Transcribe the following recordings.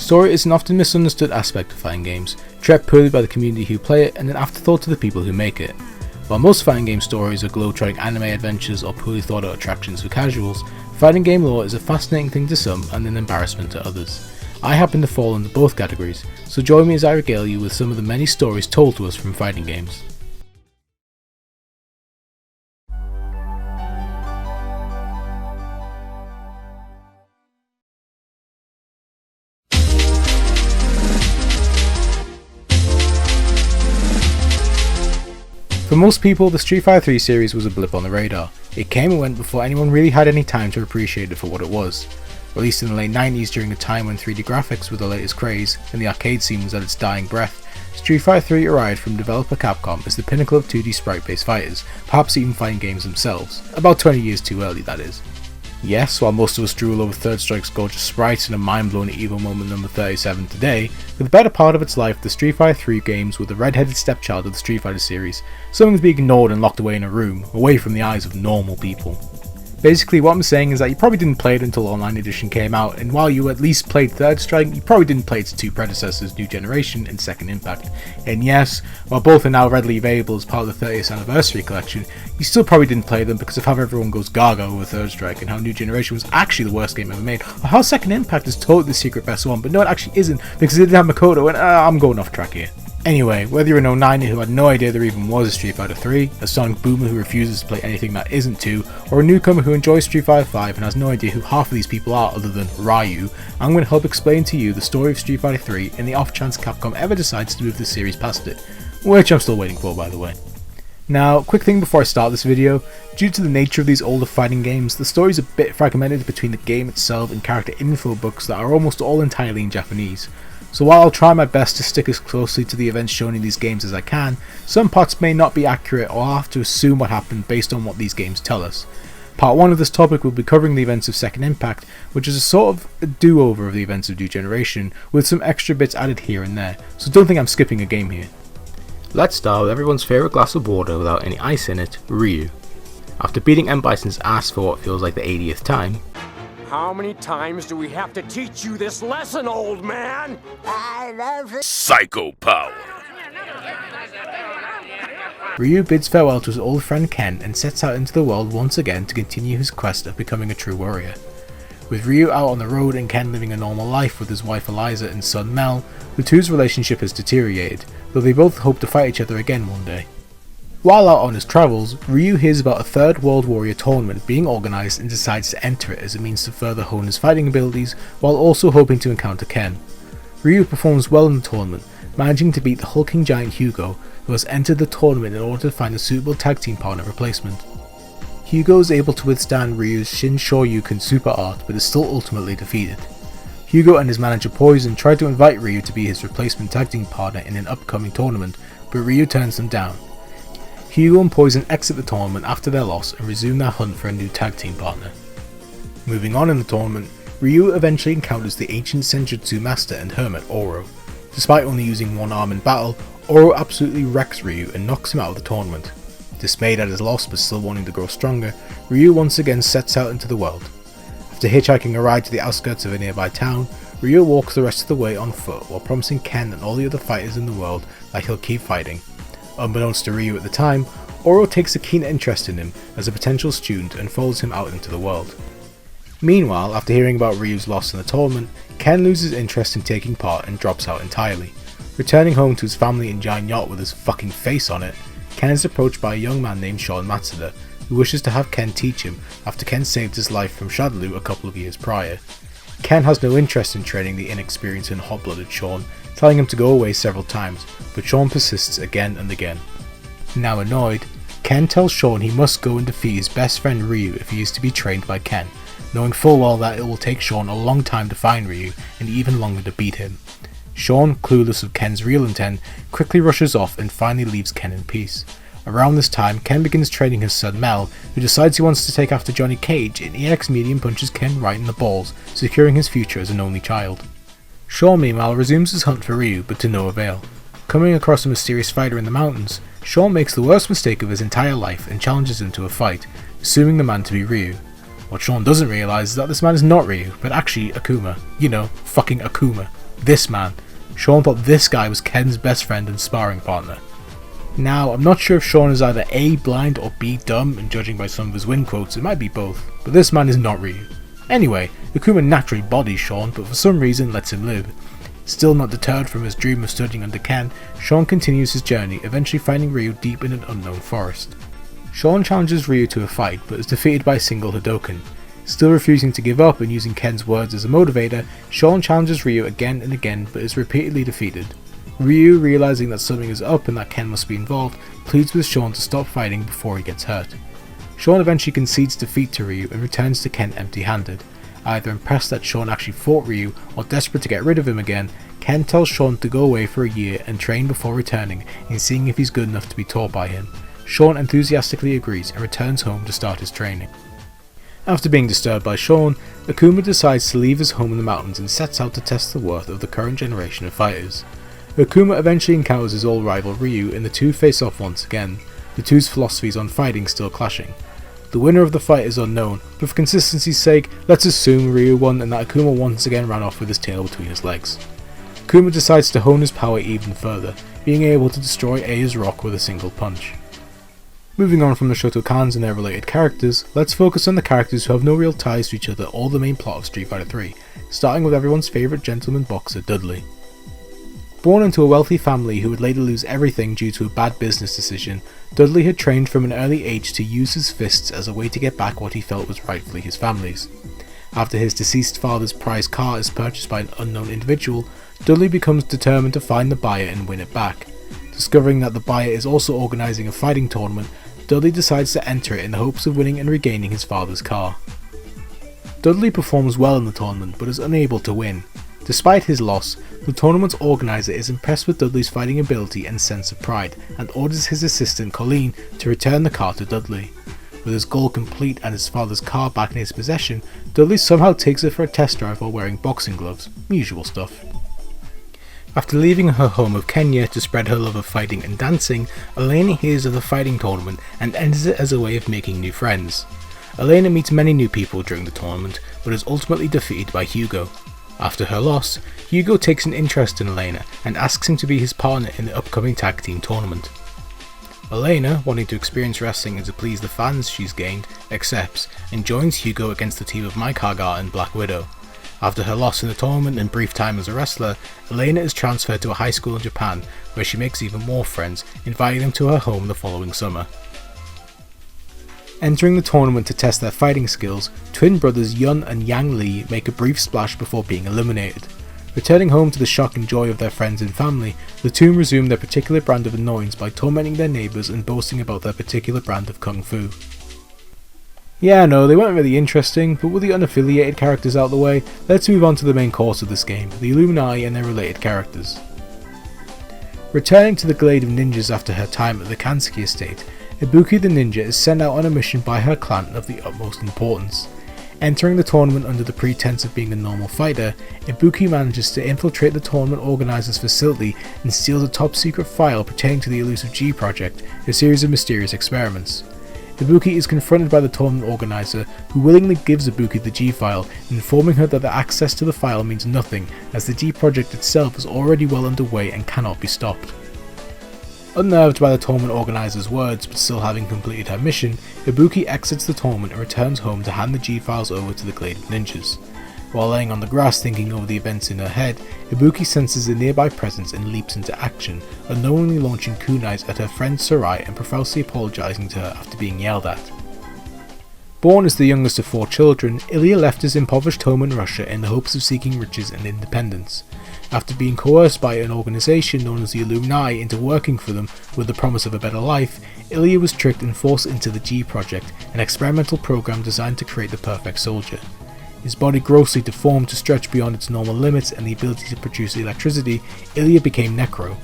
Story is an often misunderstood aspect of fighting games, treated poorly by the community who play it and an afterthought to the people who make it. While most fighting game stories are globe-trotting anime adventures or poorly thought out attractions for casuals, fighting game lore is a fascinating thing to some and an embarrassment to others. I happen to fall into both categories, so join me as I regale you with some of the many stories told to us from fighting games. For most people, the Street Fighter 3 series was a blip on the radar. It came and went before anyone really had any time to appreciate it for what it was. Released in the late 90s during a time when 3D graphics were the latest craze and the arcade scene was at its dying breath, Street Fighter 3 arrived from developer Capcom as the pinnacle of 2D sprite-based fighters, perhaps even fighting games themselves. About 20 years too early, that is. Yes, while most of us drool over Third Strike's gorgeous sprites and a mind-blowing Evo moment number 37 today, for the better part of its life the Street Fighter 3 games were the red-headed stepchild of the Street Fighter series, something to be ignored and locked away in a room, away from the eyes of normal people. Basically what I'm saying is that you probably didn't play it until Online Edition came out, and while you at least played Third Strike, you probably didn't play its two predecessors, New Generation and Second Impact. And yes, while both are now readily available as part of the 30th Anniversary Collection, you still probably didn't play them because of how everyone goes gaga over Third Strike and how New Generation was actually the worst game ever made, or how Second Impact is totally the secret best one, but no it actually isn't because it didn't have Makoto, and I'm going off track here. Anyway, whether you're an 09er who had no idea there even was a Street Fighter 3, a Sonic boomer who refuses to play anything that isn't 2, or a newcomer who enjoys Street Fighter 5 and has no idea who half of these people are other than Ryu, I'm going to help explain to you the story of Street Fighter 3 in the off chance Capcom ever decides to move the series past it, which I'm still waiting for by the way. Now, quick thing before I start this video, due to the nature of these older fighting games, the story is a bit fragmented between the game itself and character info books that are almost all entirely in Japanese. So while I'll try my best to stick as closely to the events shown in these games as I can, some parts may not be accurate or I'll have to assume what happened based on what these games tell us. Part 1 of this topic will be covering the events of Second Impact, which is a sort of a do-over of the events of New Generation, with some extra bits added here and there, so don't think I'm skipping a game here. Let's start with everyone's favourite glass of water without any ice in it, Ryu. After beating M. Bison's ass for what feels like the 80th time, how many times do we have to teach you this lesson, old man? I love it. Psycho power. Ryu bids farewell to his old friend Ken and sets out into the world once again to continue his quest of becoming a true warrior. With Ryu out on the road and Ken living a normal life with his wife Eliza and son Mel, the two's relationship has deteriorated, though they both hope to fight each other again one day. While out on his travels, Ryu hears about a Third World Warrior tournament being organised and decides to enter it as a means to further hone his fighting abilities while also hoping to encounter Ken. Ryu performs well in the tournament, managing to beat the hulking giant Hugo, who has entered the tournament in order to find a suitable tag team partner replacement. Hugo is able to withstand Ryu's Shin Shoryuken super art but is still ultimately defeated. Hugo and his manager Poison try to invite Ryu to be his replacement tag team partner in an upcoming tournament, but Ryu turns them down. Hugo and Poison exit the tournament after their loss and resume their hunt for a new tag team partner. Moving on in the tournament, Ryu eventually encounters the ancient Senjutsu master and hermit Oro. Despite only using one arm in battle, Oro absolutely wrecks Ryu and knocks him out of the tournament. Dismayed at his loss but still wanting to grow stronger, Ryu once again sets out into the world. After hitchhiking a ride to the outskirts of a nearby town, Ryu walks the rest of the way on foot while promising Ken and all the other fighters in the world that he'll keep fighting. Unbeknownst to Ryu at the time, Oro takes a keen interest in him as a potential student and follows him out into the world. Meanwhile, after hearing about Ryu's loss in the tournament, Ken loses interest in taking part and drops out entirely. Returning home to his family in giant yacht with his fucking face on it, Ken is approached by a young man named Sean Matsuda, who wishes to have Ken teach him after Ken saved his life from Shadaloo a couple of years prior. Ken has no interest in training the inexperienced and hot-blooded Sean, telling him to go away several times, but Sean persists again and again. Now annoyed, Ken tells Sean he must go and defeat his best friend Ryu if he is to be trained by Ken, knowing full well that it will take Sean a long time to find Ryu and even longer to beat him. Sean, clueless of Ken's real intent, quickly rushes off and finally leaves Ken in peace. Around this time, Ken begins training his son Mel, who decides he wants to take after Johnny Cage, and EX Medium punches Ken right in the balls, securing his future as an only child. Sean meanwhile resumes his hunt for Ryu, but to no avail. Coming across a mysterious fighter in the mountains, Sean makes the worst mistake of his entire life and challenges him to a fight, assuming the man to be Ryu. What Sean doesn't realise is that this man is not Ryu, but actually Akuma. You know, fucking Akuma. This man. Sean thought this guy was Ken's best friend and sparring partner. Now, I'm not sure if Sean is either A, blind, or B, dumb, and judging by some of his win quotes, it might be both, but this man is not Ryu. Anyway, Akuma naturally bodies Sean, but for some reason lets him live. Still not deterred from his dream of studying under Ken, Sean continues his journey, eventually finding Ryu deep in an unknown forest. Sean challenges Ryu to a fight, but is defeated by a single Hadoken. Still refusing to give up and using Ken's words as a motivator, Sean challenges Ryu again and again, but is repeatedly defeated. Ryu, realizing that something is up and that Ken must be involved, pleads with Sean to stop fighting before he gets hurt. Sean eventually concedes defeat to Ryu and returns to Ken empty-handed. Either impressed that Sean actually fought Ryu or desperate to get rid of him again, Ken tells Sean to go away for a year and train before returning and seeing if he's good enough to be taught by him. Sean enthusiastically agrees and returns home to start his training. After being disturbed by Sean, Akuma decides to leave his home in the mountains and sets out to test the worth of the current generation of fighters. Akuma eventually encounters his old rival Ryu and the two face off once again, the two's philosophies on fighting still clashing. The winner of the fight is unknown, but for consistency's sake, let's assume Ryu won and that Akuma once again ran off with his tail between his legs. Akuma decides to hone his power even further, being able to destroy Aya's rock with a single punch. Moving on from the Shotokans and their related characters, let's focus on the characters who have no real ties to each other or the main plot of Street Fighter 3, starting with everyone's favourite gentleman boxer Dudley. Born into a wealthy family who would later lose everything due to a bad business decision, Dudley had trained from an early age to use his fists as a way to get back what he felt was rightfully his family's. After his deceased father's prized car is purchased by an unknown individual, Dudley becomes determined to find the buyer and win it back. Discovering that the buyer is also organising a fighting tournament, Dudley decides to enter it in the hopes of winning and regaining his father's car. Dudley performs well in the tournament but is unable to win. Despite his loss, the tournament's organiser is impressed with Dudley's fighting ability and sense of pride and orders his assistant Colleen to return the car to Dudley. With his goal complete and his father's car back in his possession, Dudley somehow takes it for a test drive while wearing boxing gloves, usual stuff. After leaving her home of Kenya to spread her love of fighting and dancing, Elena hears of the fighting tournament and enters it as a way of making new friends. Elena meets many new people during the tournament, but is ultimately defeated by Hugo. After her loss, Hugo takes an interest in Elena and asks him to be his partner in the upcoming tag team tournament. Elena, wanting to experience wrestling and to please the fans she's gained, accepts and joins Hugo against the team of Mike Hagar and Black Widow. After her loss in the tournament and brief time as a wrestler, Elena is transferred to a high school in Japan where she makes even more friends, inviting them to her home the following summer. Entering the tournament to test their fighting skills, twin brothers Yun and Yang Li make a brief splash before being eliminated. Returning home to the shock and joy of their friends and family, the two resume their particular brand of annoyance by tormenting their neighbours and boasting about their particular brand of kung fu. Yeah, no, they weren't really interesting, but with the unaffiliated characters out of the way, let's move on to the main course of this game, the Illuminati and their related characters. Returning to the Glade of Ninjas after her time at the Kansuki estate, Ibuki the Ninja is sent out on a mission by her clan of the utmost importance. Entering the tournament under the pretense of being a normal fighter, Ibuki manages to infiltrate the tournament organizer's facility and steals a top secret file pertaining to the elusive G project, a series of mysterious experiments. Ibuki is confronted by the tournament organizer, who willingly gives Ibuki the G file, informing her that the access to the file means nothing as the G project itself is already well underway and cannot be stopped. Unnerved by the tournament organizer's words but still having completed her mission, Ibuki exits the tournament and returns home to hand the G-files over to the Glade of Ninjas. While laying on the grass thinking over the events in her head, Ibuki senses a nearby presence and leaps into action, unknowingly launching kunais at her friend Sarai and profusely apologizing to her after being yelled at. Born as the youngest of 4 children, Ilya left his impoverished home in Russia in the hopes of seeking riches and independence. After being coerced by an organisation known as the Illuminati into working for them with the promise of a better life, Ilya was tricked and forced into the G Project, an experimental program designed to create the perfect soldier. His body grossly deformed to stretch beyond its normal limits and the ability to produce electricity, Ilya became Necro.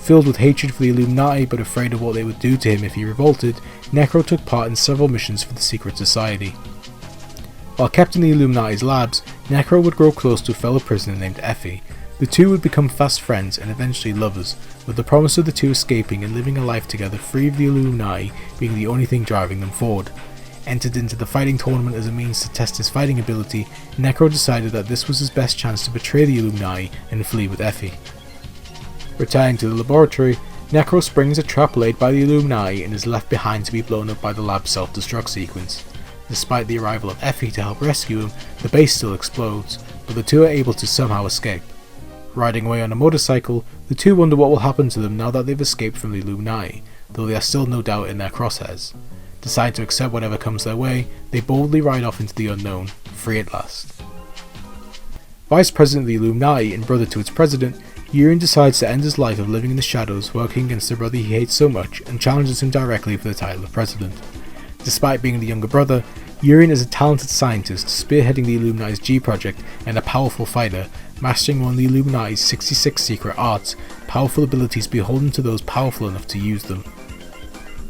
Filled with hatred for the Illuminati but afraid of what they would do to him if he revolted, Necro took part in several missions for the secret society. While kept in the Illuminati's labs, Necro would grow close to a fellow prisoner named Effie. The two would become fast friends and eventually lovers, with the promise of the two escaping and living a life together free of the Illuminati being the only thing driving them forward. Entered into the fighting tournament as a means to test his fighting ability, Necro decided that this was his best chance to betray the Illuminati and flee with Effie. Returning to the laboratory, Necro springs a trap laid by the Illuminati and is left behind to be blown up by the lab's self-destruct sequence. Despite the arrival of Effie to help rescue him, the base still explodes, but the two are able to somehow escape. Riding away on a motorcycle, the two wonder what will happen to them now that they've escaped from the Illuminati, though they are still no doubt in their crosshairs. Decide to accept whatever comes their way, they boldly ride off into the unknown, free at last. Vice President of the Illuminati and brother to its president, Urien decides to end his life of living in the shadows working against the brother he hates so much and challenges him directly for the title of president. Despite being the younger brother, Urien is a talented scientist spearheading the Illuminati's G project and a powerful fighter, mastering one of the Illuminati's 66 secret arts, powerful abilities beholden to those powerful enough to use them.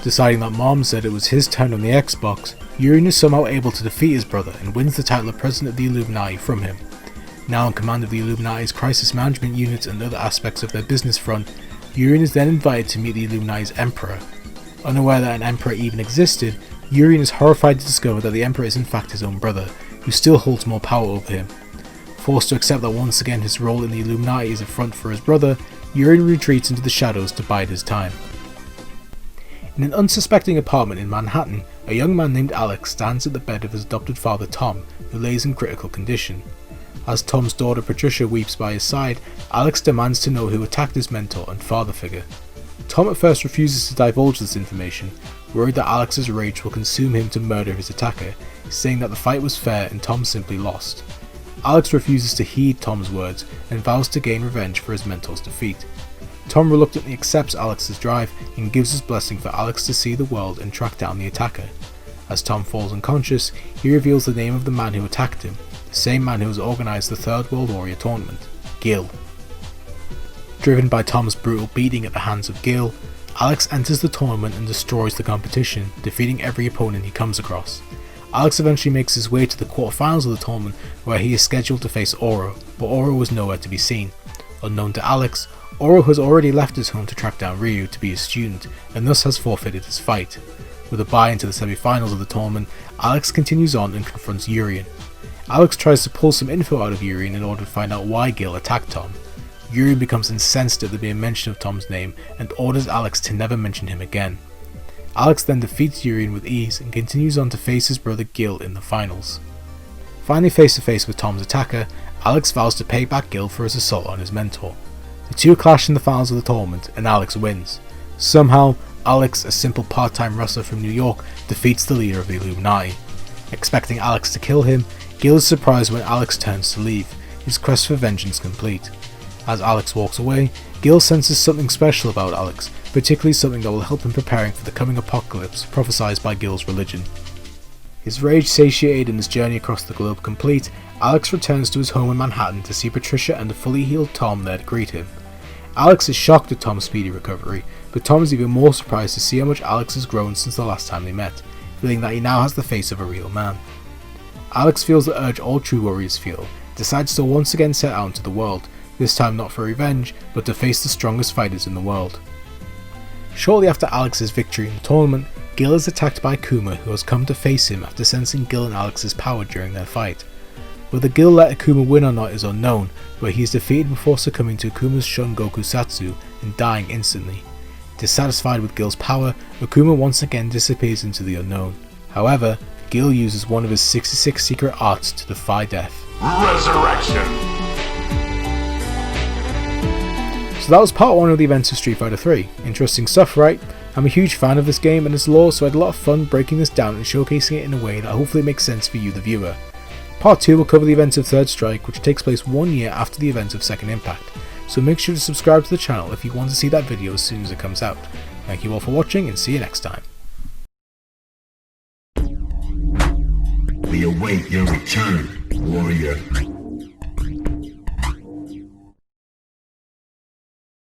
Deciding that Mom said it was his turn on the Xbox, Urien is somehow able to defeat his brother and wins the title of President of the Illuminati from him. Now in command of the Illuminati's crisis management units and other aspects of their business front, Urien is then invited to meet the Illuminati's Emperor. Unaware that an Emperor even existed, Urien is horrified to discover that the Emperor is in fact his own brother, who still holds more power over him. Forced to accept that once again his role in the Illuminati is a front for his brother, Urien retreats into the shadows to bide his time. In an unsuspecting apartment in Manhattan, a young man named Alex stands at the bed of his adopted father Tom, who lays in critical condition. As Tom's daughter Patricia weeps by his side, Alex demands to know who attacked his mentor and father figure. Tom at first refuses to divulge this information, worried that Alex's rage will consume him to murder his attacker, saying that the fight was fair and Tom simply lost. Alex refuses to heed Tom's words and vows to gain revenge for his mentor's defeat. Tom reluctantly accepts Alex's drive and gives his blessing for Alex to see the world and track down the attacker. As Tom falls unconscious, he reveals the name of the man who attacked him, the same man who has organised the Third World Warrior tournament, Gil. Driven by Tom's brutal beating at the hands of Gil, Alex enters the tournament and destroys the competition, defeating every opponent he comes across. Alex eventually makes his way to the quarterfinals of the tournament where he is scheduled to face Oro, but Oro was nowhere to be seen. Unknown to Alex, Oro has already left his home to track down Ryu to be his student, and thus has forfeited his fight. With a bye into the semi-finals of the tournament, Alex continues on and confronts Urien. Alex tries to pull some info out of Urien in order to find out why Gil attacked Tom. Urien becomes incensed at the mere mention of Tom's name and orders Alex to never mention him again. Alex then defeats Urien with ease and continues on to face his brother Gil in the finals. Finally face to face with Tom's attacker, Alex vows to pay back Gil for his assault on his mentor. The two clash in the finals of the tournament and Alex wins. Somehow, Alex, a simple part-time wrestler from New York, defeats the leader of the Illuminati. Expecting Alex to kill him, Gil is surprised when Alex turns to leave, his quest for vengeance complete. As Alex walks away, Gil senses something special about Alex, particularly something that will help him preparing for the coming apocalypse prophesied by Gil's religion. His rage satiated and his journey across the globe complete, Alex returns to his home in Manhattan to see Patricia and a fully healed Tom there to greet him. Alex is shocked at Tom's speedy recovery, but Tom is even more surprised to see how much Alex has grown since the last time they met, feeling that he now has the face of a real man. Alex feels the urge all true warriors feel, decides to once again set out into the world, this time not for revenge, but to face the strongest fighters in the world. Shortly after Alex's victory in the tournament, Gil is attacked by Akuma, who has come to face him after sensing Gil and Alex's power during their fight. Whether Gil let Akuma win or not is unknown, but he is defeated before succumbing to Akuma's Shun Goku Satsu and dying instantly. Dissatisfied with Gil's power, Akuma once again disappears into the unknown. However, Gil uses one of his 66 secret arts to defy death. Resurrection! So that was part 1 of the events of Street Fighter 3. Interesting stuff, right? I'm a huge fan of this game and its lore, so I had a lot of fun breaking this down and showcasing it in a way that hopefully makes sense for you, the viewer. Part 2 will cover the events of Third Strike, which takes place 1 year after the events of Second Impact, so make sure to subscribe to the channel if you want to see that video as soon as it comes out. Thank you all for watching and see you next time. We await your return, warrior.